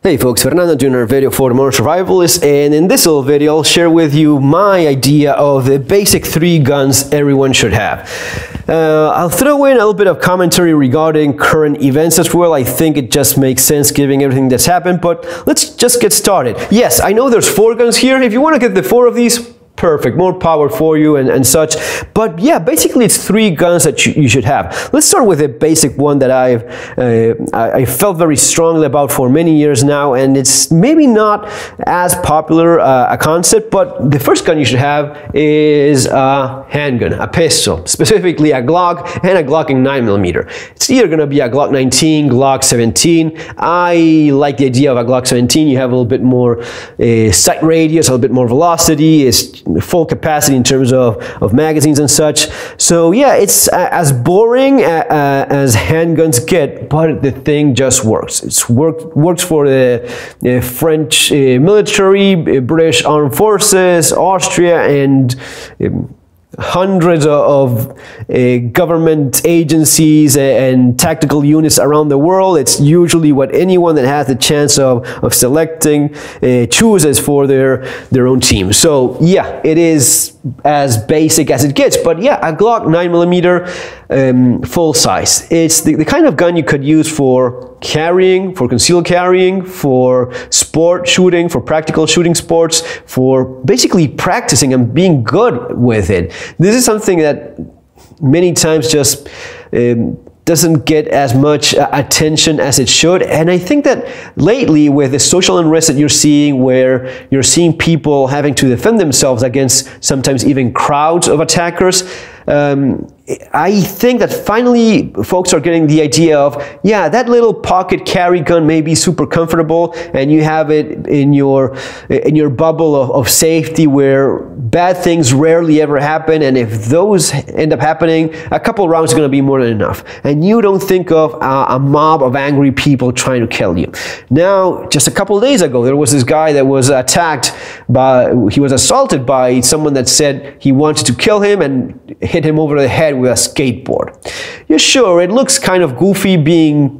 Hey folks, Fernando doing a video for the Modern Survivalist, and in this little video I'll share with you my idea of the basic 3 guns everyone should have. I'll throw in a little bit of commentary regarding current events as well. I think it just makes sense given everything that's happened, but let's just get started. Yes, I know there's 4 guns here. If you want to get the 4 of these, perfect, more power for you and such. But yeah, basically it's 3 guns that you should have. Let's start with a basic one that I felt very strongly about for many years now, and it's maybe not as popular a concept, but the first gun you should have is a handgun, a pistol, specifically a Glock and a Glock in 9mm. It's either going to be a Glock 19, Glock 17. I like the idea of a Glock 17. You have a little bit more sight radius, a little bit more velocity. It's full capacity in terms of magazines and such. So yeah, it's as boring as handguns get, but the thing just works. It's works for the French military, British armed forces, Austria, and hundreds of government agencies and tactical units around the world. It's usually what anyone that has the chance of selecting chooses for their own team. So yeah, it is as basic as it gets. But yeah, a Glock 9mm full size. It's the kind of gun you could use for carrying, for concealed carrying, for sport shooting, for practical shooting sports, for basically practicing and being good with it. This is something that many times just doesn't get as much attention as it should. And I think that lately, with the social unrest that you're seeing, where you're seeing people having to defend themselves against sometimes even crowds of attackers, I think that finally folks are getting the idea of, yeah, that little pocket carry gun may be super comfortable and you have it in your bubble of safety where bad things rarely ever happen, and if those end up happening, a couple rounds is going to be more than enough. And you don't think of a mob of angry people trying to kill you. Now, just a couple of days ago, there was this guy that was he was assaulted by someone that said he wanted to kill him and hit him over the head with a skateboard. Yeah, sure, it looks kind of goofy being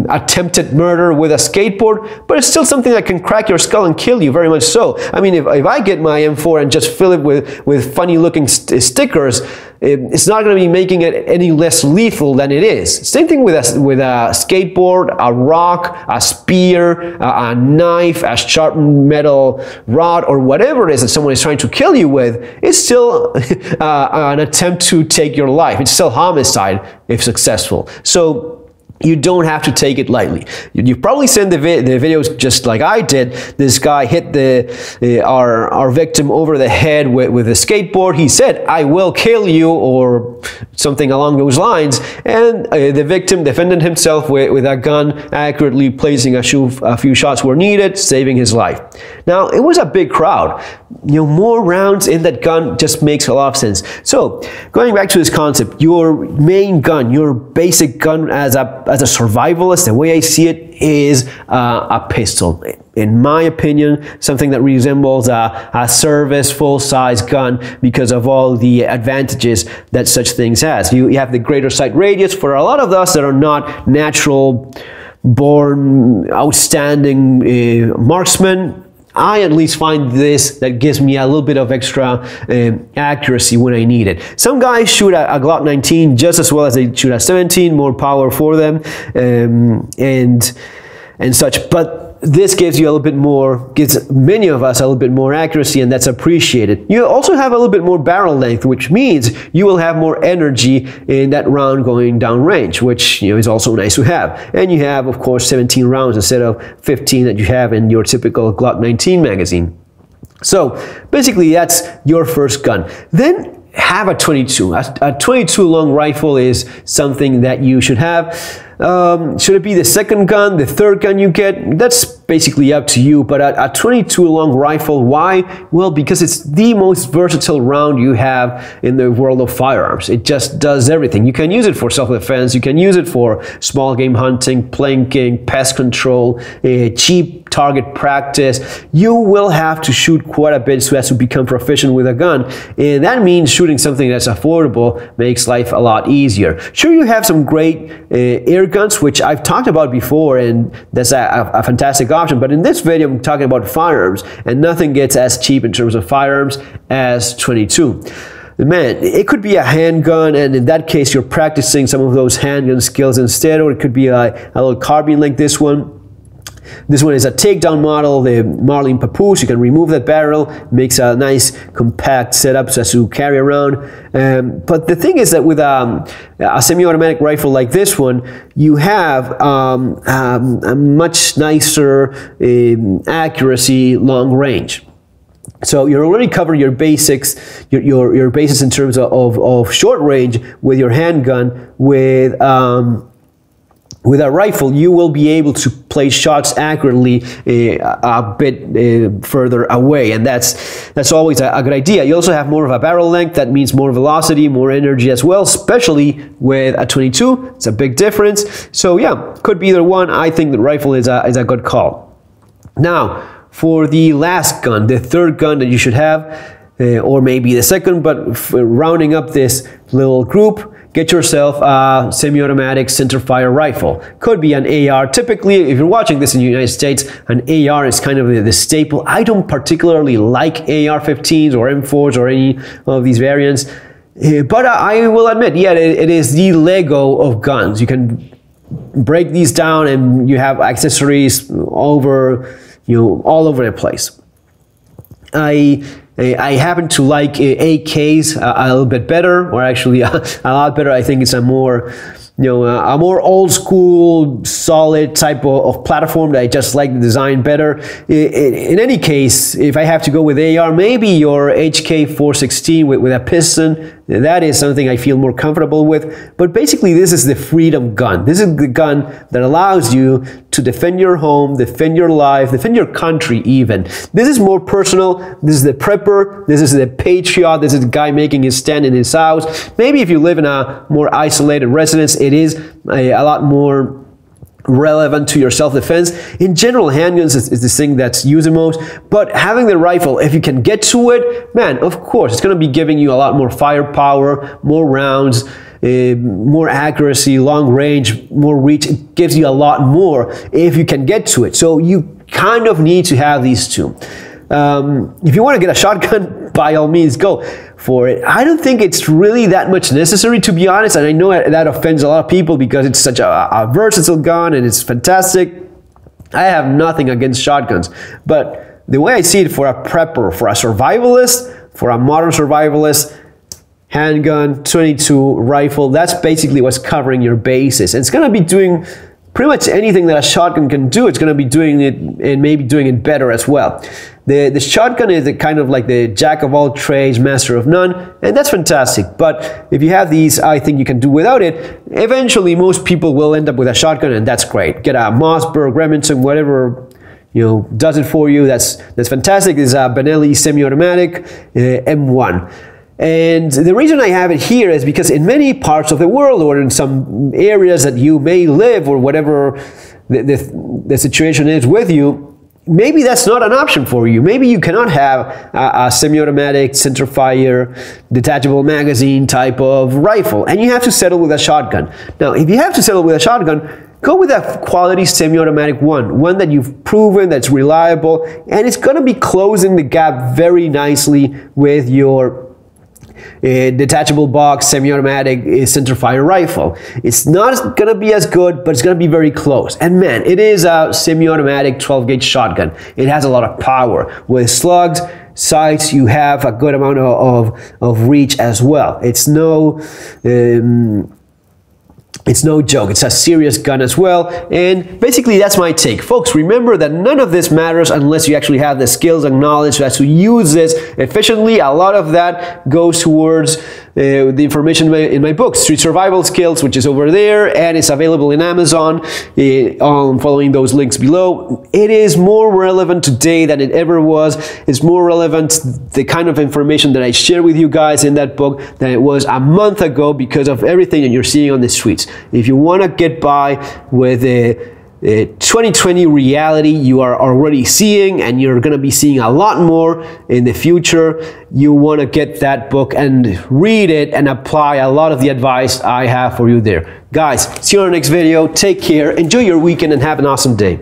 attempted murder with a skateboard, but it's still something that can crack your skull and kill you, very much so. I mean, if I get my M4 and just fill it with funny looking stickers, it's not going to be making it any less lethal than it is. Same thing with a skateboard, a rock, a spear, a knife, a sharpened metal rod, or whatever it is that someone is trying to kill you with. It's still an attempt to take your life. It's still homicide if successful. So you don't have to take it lightly. You've probably seen the videos just like I did. This guy hit our victim over the head with a skateboard. He said, "I will kill you," or something along those lines. And the victim defended himself with a gun, accurately placing a few shots where needed, saving his life. Now, it was a big crowd. You know, more rounds in that gun just makes a lot of sense. So, going back to this concept, your main gun, your basic gun as a survivalist, the way I see it is a pistol. In my opinion, something that resembles a service full-size gun because of all the advantages that such things has. You have the greater sight radius. For a lot of us that are not natural born outstanding marksmen, I at least find this that gives me a little bit of extra accuracy when I need it. Some guys shoot a Glock 19 just as well as they shoot a 17, more power for them, and such. But this gives you a little bit more, gives many of us a little bit more accuracy, and that's appreciated. You also have a little bit more barrel length, which means you will have more energy in that round going down range, which is also nice to have. And you have, of course, 17 rounds instead of 15 that you have in your typical Glock 19 magazine. So basically, that's your first gun. Then have a 22. A 22 long rifle is something that you should have. Should it be the second gun, the third gun you get? That's basically up to you, but a 22 long rifle, why? Well, because it's the most versatile round you have in the world of firearms. It just does everything. You can use it for self-defense, you can use it for small game hunting, planking, pest control, cheap target practice, you will have to shoot quite a bit so as to become proficient with a gun. And that means shooting something that's affordable makes life a lot easier. Sure, you have some great air guns, which I've talked about before, and that's a fantastic option. But in this video, I'm talking about firearms, and nothing gets as cheap in terms of firearms as 22. Man, it could be a handgun, and in that case, you're practicing some of those handgun skills instead, or it could be a little carbine like this one. This one is a takedown model, the Marlin Papoose. You can remove that barrel, makes a nice compact setup so as to carry around. But the thing is that with a semi-automatic rifle like this one, you have a much nicer accuracy long range. So you're already covering your basics, your basis in terms of short range with your handgun. With a rifle, you will be able to place shots accurately a bit further away, and that's always a good idea. You also have more of a barrel length. That means more velocity, more energy as well, especially with a 22. It's a big difference. So yeah, could be either one. I think the rifle is a good call. Now, for the last gun, the third gun that you should have, or maybe the second, but rounding up this little group, get yourself a semi-automatic centerfire rifle. Could be an AR. Typically, if you're watching this in the United States, an AR is kind of the staple. I don't particularly like AR-15s or M4s or any of these variants, but I will admit, yeah, it is the Lego of guns. You can break these down and you have accessories over, all over the place. I happen to like AKs a little bit better, or actually a lot better. I think it's a more, a more old school, solid type of platform that I just like the design better. In any case, if I have to go with AR, maybe your HK416 with a piston. That is something I feel more comfortable with. But basically, this is the freedom gun. This is the gun that allows you to defend your home, defend your life, defend your country even. This is more personal. This is the prepper. This is the patriot. This is the guy making his stand in his house. Maybe if you live in a more isolated residence, it is a lot more relevant to your self-defense. In general, handguns is the thing that's used the most, but having the rifle, if you can get to it, man, of course, it's going to be giving you a lot more firepower, more rounds, more accuracy, long range, more reach. It gives you a lot more if you can get to it. So you kind of need to have these two. If you want to get a shotgun, by all means, go for it. I don't think it's really that much necessary, to be honest, and I know that offends a lot of people because it's such a versatile gun and it's fantastic. I have nothing against shotguns, but the way I see it, for a prepper, for a survivalist, for a modern survivalist, handgun, 22 rifle, that's basically what's covering your bases. And it's going to be doing pretty much anything that a shotgun can do. It's going to be doing it, and maybe doing it better as well. The shotgun is kind of like the jack of all trades, master of none, and that's fantastic. But if you have these, I think you can do without it. Eventually, most people will end up with a shotgun, and that's great. Get a Mossberg, Remington, whatever does it for you. That's fantastic. This is a Benelli semi-automatic M1. And the reason I have it here is because in many parts of the world, or in some areas that you may live, or whatever the situation is with you, maybe that's not an option for you. Maybe you cannot have a semi-automatic, centerfire, detachable magazine type of rifle, and you have to settle with a shotgun. Now, if you have to settle with a shotgun, go with a quality semi-automatic one that you've proven that's reliable, and it's going to be closing the gap very nicely with your detachable box semi-automatic centerfire rifle. It's not going to be as good, but it's going to be very close. And man, it is a semi-automatic 12-gauge shotgun. It has a lot of power. With slugs, sights, you have a good amount of reach as well. It's no joke. It's a serious gun as well. And basically, that's my take. Folks, remember that none of this matters unless you actually have the skills and knowledge as to use this efficiently. A lot of that goes towards the information in my book, Street Survival Skills, which is over there, and it's available in Amazon, following those links below. It is more relevant today than it ever was. It's more relevant, the kind of information that I share with you guys in that book, than it was a month ago, because of everything that you're seeing on the streets. If you want to get by with 2020 reality you are already seeing, and you're going to be seeing a lot more in the future. You want to get that book and read it and apply a lot of the advice I have for you there. Guys, see you on the next video. Take care, enjoy your weekend, and have an awesome day.